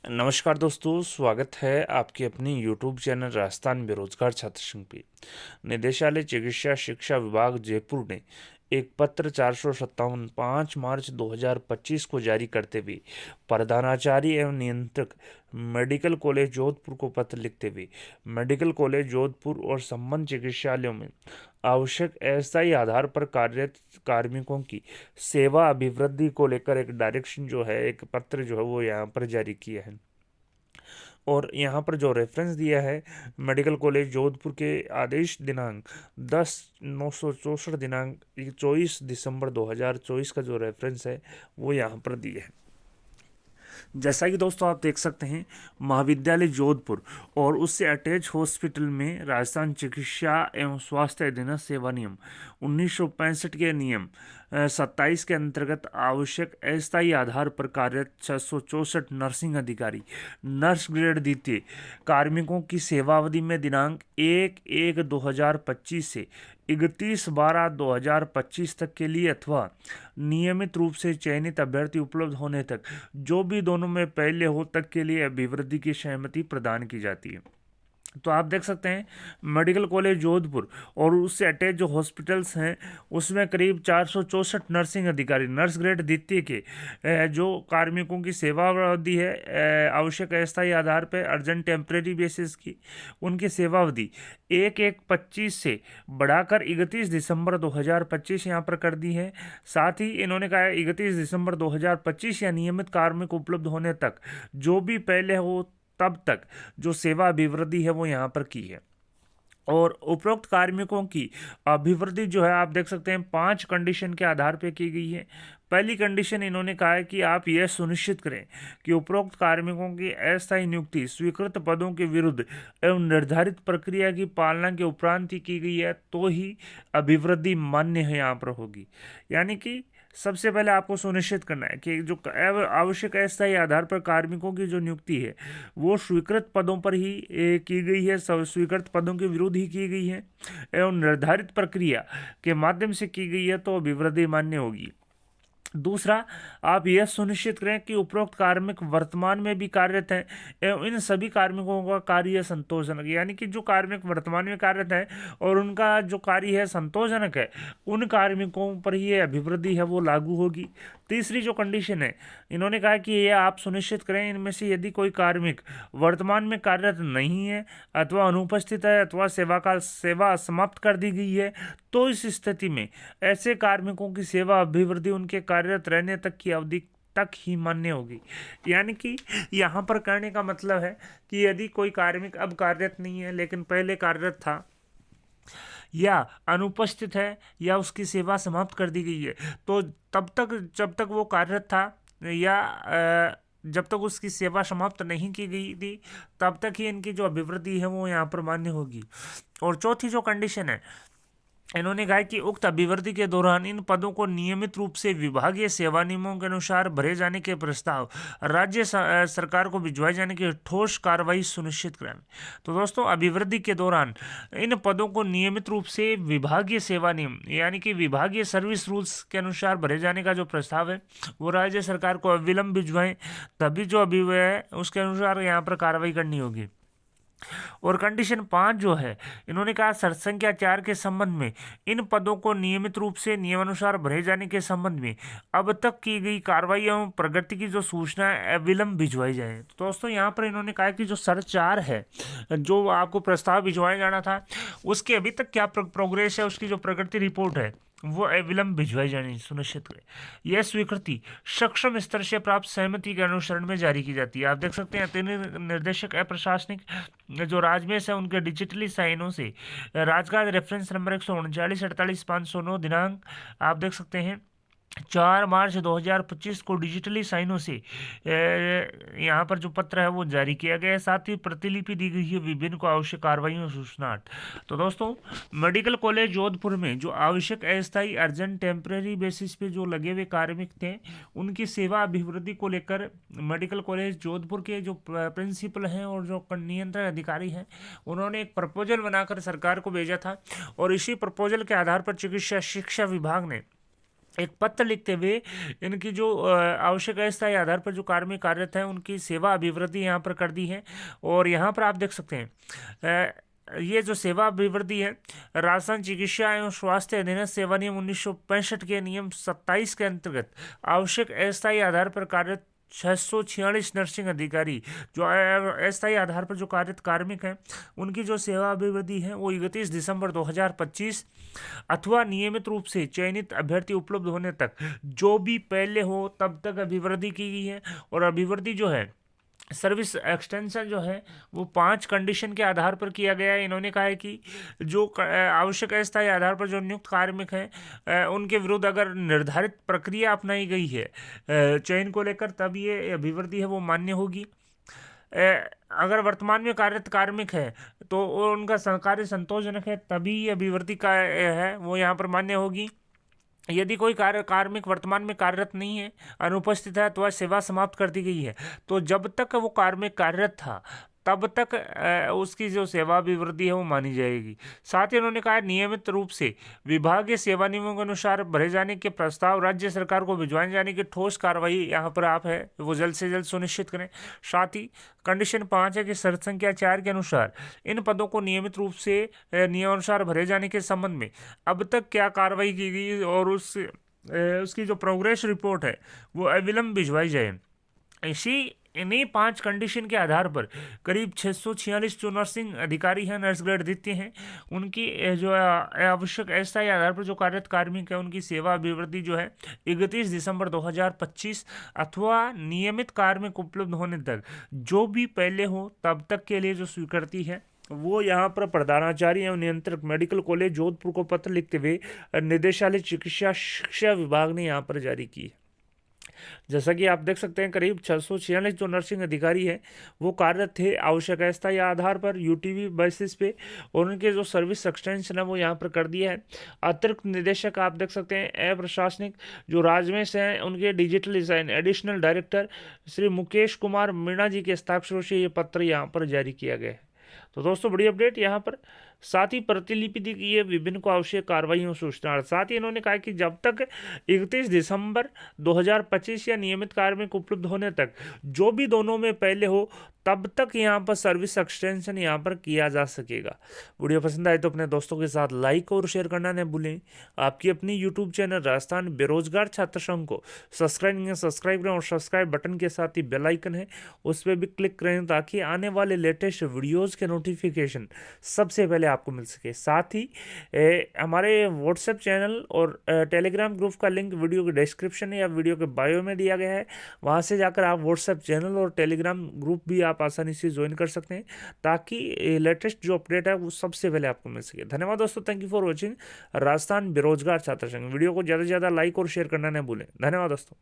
नमस्कार दोस्तों, स्वागत है आपके अपने YouTube चैनल राजस्थान बेरोजगार छात्र संघ पे। निदेशालय चिकित्सा शिक्षा विभाग जयपुर ने एक पत्र 457 5 मार्च 2025 को जारी करते हुए प्रधानाचार्य एवं नियंत्रक मेडिकल कॉलेज जोधपुर को पत्र लिखते हुए मेडिकल कॉलेज जोधपुर और संबद्ध चिकित्सालयों में आवश्यक अस्थायी आधार पर कार्यरत कार्मिकों की सेवा अभिवृद्धि को लेकर एक डायरेक्शन जो है, एक पत्र जो है वो यहाँ पर जारी किया है। और यहाँ पर जो रेफरेंस दिया है मेडिकल कॉलेज जोधपुर के आदेश दिनांक 10/9/64 दिनांक 24 दिसंबर 2024 का जो रेफरेंस है वो यहाँ पर दिया है। जैसा कि दोस्तों आप देख सकते हैं, महाविद्यालय जोधपुर और उससे अटैच हॉस्पिटल में राजस्थान चिकित्सा एवं स्वास्थ्य अधीनस्थ सेवा नियम 1965 के नियम 27 के अंतर्गत आवश्यक अस्थायी आधार पर कार्यरत 664 नर्सिंग अधिकारी नर्स ग्रेड द्वितीय कार्मिकों की सेवावधि में दिनांक 1/1/2025 से 31/12/2025 तक के लिए अथवा नियमित रूप से चयनित अभ्यर्थी उपलब्ध होने तक जो भी दोनों में पहले हो तक के लिए अभिवृद्धि की सहमति प्रदान की जाती है। तो आप देख सकते हैं मेडिकल कॉलेज जोधपुर और उससे अटैच जो हॉस्पिटल्स हैं उसमें करीब 464 नर्सिंग अधिकारी नर्स ग्रेड द्वितीय के जो कार्मिकों की सेवा अवधि है आवश्यक अस्थायी आधार पर अर्जेंट टेम्परेरी बेसिस की उनकी सेवावधि 1/1/25 से बढ़ाकर 31 दिसंबर 2025 यहाँ पर कर दी है। साथ ही इन्होंने कहा 31 दिसंबर 2025 या नियमित कार्मिक उपलब्ध होने तक जो भी पहले हो तब तक जो सेवा अभिवृद्धि है वो यहाँ पर की है। और उपरोक्त कार्मिकों की अभिवृद्धि जो है आप देख सकते हैं 5 कंडीशन के आधार पर की गई है। पहली कंडीशन इन्होंने कहा है कि आप यह सुनिश्चित करें कि उपरोक्त कार्मिकों की अस्थायी नियुक्ति स्वीकृत पदों के विरुद्ध एवं निर्धारित प्रक्रिया की पालना के उपरांत ही की गई है तो ही अभिवृद्धि मान्य है यहाँ पर होगी। यानी कि सबसे पहले आपको सुनिश्चित करना है कि जो आवश्यक अस्थायी आधार पर कार्मिकों की जो नियुक्ति है वो स्वीकृत पदों पर ही की गई है, स्वीकृत पदों के विरुद्ध ही की गई है एवं निर्धारित प्रक्रिया के माध्यम से की गई है तो अभिवृद्धि मान्य होगी। दूसरा, आप यह सुनिश्चित करें कि उपरोक्त कार्मिक वर्तमान में भी कार्यरत हैं एवं इन सभी कार्मिकों का कार्य संतोषजनक, यानी कि जो कार्मिक वर्तमान में कार्यरत हैं और उनका जो कार्य है संतोषजनक है उन कार्मिकों पर ही अभिवृद्धि है वो लागू होगी। तीसरी जो कंडीशन है इन्होंने कहा कि यह आप सुनिश्चित करें इनमें से यदि कोई कार्मिक वर्तमान में कार्यरत नहीं है अथवा अनुपस्थित है अथवा सेवा समाप्त कर दी गई है तो इस स्थिति में ऐसे कार्मिकों की सेवा अभिवृद्धि उनके कार्यरत रहने तक की अवधि तक ही मान्य होगी। यानी कि यहाँ पर कहने का मतलब है कि यदि कोई कार्मिक अब कार्यरत नहीं है लेकिन पहले कार्यरत था या अनुपस्थित है या उसकी सेवा समाप्त कर दी गई है तो तब तक जब तक वो कार्यरत था या जब तक उसकी सेवा समाप्त नहीं की गई थी तब तक ही इनकी जो अभिवृद्धि है वो यहाँ पर मान्य होगी। और चौथी जो कंडीशन है इन्होंने कहा कि उक्त अभिवृद्धि के दौरान इन पदों को नियमित रूप से विभागीय सेवा नियमों के अनुसार भरे जाने के प्रस्ताव राज्य सरकार को भिजवाए जाने की ठोस कार्रवाई सुनिश्चित कराएं। तो दोस्तों, अभिवृद्धि के दौरान इन पदों को नियमित रूप से विभागीय सेवा नियम यानी कि विभागीय सर्विस रूल्स के अनुसार भरे जाने का जो प्रस्ताव है वो राज्य सरकार को अविलंब भिजवाएं, तभी जो अभिव्यय है उसके अनुसार यहाँ पर कार्रवाई करनी होगी। और कंडीशन 5 जो है इन्होंने कहा संख्या 4 के संबंध में इन पदों को नियमित रूप से नियमानुसार भरे जाने के संबंध में अब तक की गई कार्रवाई एवं प्रगति की जो सूचना अविलंब भिजवाई जाए। तो दोस्तों, यहाँ पर इन्होंने कहा कि जो 4 है जो आपको प्रस्ताव भिजवाया जाना था उसके अभी तक क्या प्रोग्रेस है, उसकी जो प्रगति रिपोर्ट है वो अविलंब भिजवाई जानी सुनिश्चित करें। यह स्वीकृति सक्षम स्तर से प्राप्त सहमति के अनुसरण में जारी की जाती है। आप देख सकते हैं 3 निर्देशक अप्रशासनिक जो राजमेश है उनके डिजिटली साइनों से राजकाज रेफरेंस नंबर 139 दिनांक आप देख सकते हैं 4 मार्च 2025 को डिजिटली साइनों से यहाँ पर जो पत्र है वो जारी किया गया है। साथ ही प्रतिलिपि दी गई है विभिन्न को आवश्यक कार्रवाइयों सूचनार्थ। तो दोस्तों, मेडिकल कॉलेज जोधपुर में जो आवश्यक अस्थायी अर्जेंट टेम्परेरी बेसिस पे जो लगे हुए कार्मिक थे उनकी सेवा अभिवृद्धि को लेकर मेडिकल कॉलेज जोधपुर के जो प्रिंसिपल हैं और जो नियंत्रण अधिकारी हैं उन्होंने एक प्रपोजल बनाकर सरकार को भेजा था और इसी प्रपोजल के आधार पर चिकित्सा शिक्षा विभाग ने एक पत्र लिखते हुए इनकी जो आवश्यक अस्थायी आधार पर जो कार्मिक कार्यरत हैं उनकी सेवा अभिवृद्धि यहाँ पर कर दी है। और यहाँ पर आप देख सकते हैं ये जो सेवा अभिवृद्धि है, राशन चिकित्सा एवं स्वास्थ्य अधिनियम सेवा नियम 1965 के नियम 27 के अंतर्गत आवश्यक अस्थायी आधार पर कार्यरत 646 नर्सिंग अधिकारी जो अस्थायी आधार पर जो कार्यरत कार्मिक हैं उनकी जो सेवा अभिवृद्धि है वो 31 दिसंबर 2025 अथवा नियमित रूप से चयनित अभ्यर्थी उपलब्ध होने तक जो भी पहले हो तब तक अभिवृद्धि की गई है। और अभिवृद्धि जो है, सर्विस एक्सटेंशन जो है वो 5 कंडीशन के आधार पर किया गया है। इन्होंने कहा है कि जो आवश्यक अस्थायी आधार पर जो नियुक्त कार्मिक हैं उनके विरुद्ध अगर निर्धारित प्रक्रिया अपनाई गई है चयन को लेकर, तब ये अभिवृद्धि है वो मान्य होगी। अगर वर्तमान में कार्यरत कार्मिक है तो उनका कार्य संतोषजनक है तभी ये अभिवृद्धि का है वो यहाँ पर मान्य होगी। यदि कोई कार्मिक वर्तमान में कार्यरत नहीं है, अनुपस्थित है, तो वह सेवा समाप्त कर दी गई है, तो जब तक वो कार्मिक कार्यरत था तब तक उसकी जो सेवा अभिवृद्धि है वो मानी जाएगी। साथ ही उन्होंने कहा नियमित रूप से विभागीय सेवा नियमों के अनुसार भरे जाने के प्रस्ताव राज्य सरकार को भिजवाए जाने की ठोस कार्रवाई यहाँ पर आप है वो जल्द से जल्द सुनिश्चित करें। साथ ही कंडीशन 5 है कि शर्त संख्या 4 के अनुसार इन पदों को नियमित रूप से नियमानुसार भरे जाने के संबंध में अब तक क्या कार्रवाई की गई और उसकी जो प्रोग्रेस रिपोर्ट है वो अविलंब भिजवाई जाए। इन्हीं 5 कंडीशन के आधार पर करीब 646 जो नर्सिंग अधिकारी हैं, नर्स ग्रेड द्वितीय हैं, उनकी जो आवश्यक अस्थायी आधार पर जो कार्यरत कार्मिक है उनकी सेवा अभिवृद्धि जो है 31 दिसंबर 2025 अथवा नियमित कार्मिक उपलब्ध होने तक जो भी पहले हो तब तक के लिए जो स्वीकृति है वो यहाँ पर प्रधानाचार्य एवं नियंत्रक मेडिकल कॉलेज जोधपुर को पत्र लिखते हुए निदेशालय चिकित्सा शिक्षा विभाग ने यहाँ पर जारी की है। जैसा कि आप देख सकते हैं करीब 646 जो नर्सिंग अधिकारी हैं वो कार्यरत थे आवश्यक अस्थायी आधार पर यूटीवी बेसिस पे, और उनके जो सर्विस एक्सटेंशन है वो यहाँ पर कर दिया है। अतिरिक्त निदेशक आप देख सकते हैं प्रशासनिक जो राजमेश हैं उनके digital design additional director Shri Mukesh Kumar Meena ji के हस्ताक्षरों से ये पत्र यहाँ पर जारी किया गया है। तो दोस्तों बड़ी अपडेट यहाँ पर। साथ ही प्रतिलिपि दी गई है विभिन्न को आवश्यक कार्रवाइयों सूचना। साथ ही इन्होंने कहा कि जब तक 31 दिसंबर 2025 या नियमित कार्मिक उपलब्ध होने तक जो भी दोनों में पहले हो तब तक यहाँ पर सर्विस एक्सटेंशन यहाँ पर किया जा सकेगा। वीडियो पसंद आए तो अपने दोस्तों के साथ लाइक और शेयर करना न भूलें। आपकी अपनी यूट्यूब चैनल राजस्थान बेरोजगार छात्र संघ को सब्सक्राइब करें और सब्सक्राइब बटन के साथ ही बेल आइकन है उस पर भी क्लिक करें ताकि आने वाले लेटेस्ट वीडियोज़ के नोटिफिकेशन सबसे पहले आपको मिल सके। साथ ही हमारे व्हाट्सएप चैनल और टेलीग्राम ग्रुप का लिंक वीडियो के डिस्क्रिप्शन या वीडियो के बायो में दिया गया है, वहां से जाकर आप व्हाट्सएप चैनल और टेलीग्राम ग्रुप भी आप आसानी से ज्वाइन कर सकते हैं ताकि लेटेस्ट जो अपडेट है वो सबसे पहले आपको मिल सके। धन्यवाद दोस्तों, thank you for watching Rajasthan बेरोजगार छात्र संघ। वीडियो को ज़्यादा से ज़्यादा लाइक और शेयर करना न भूलें। धन्यवाद दोस्तों।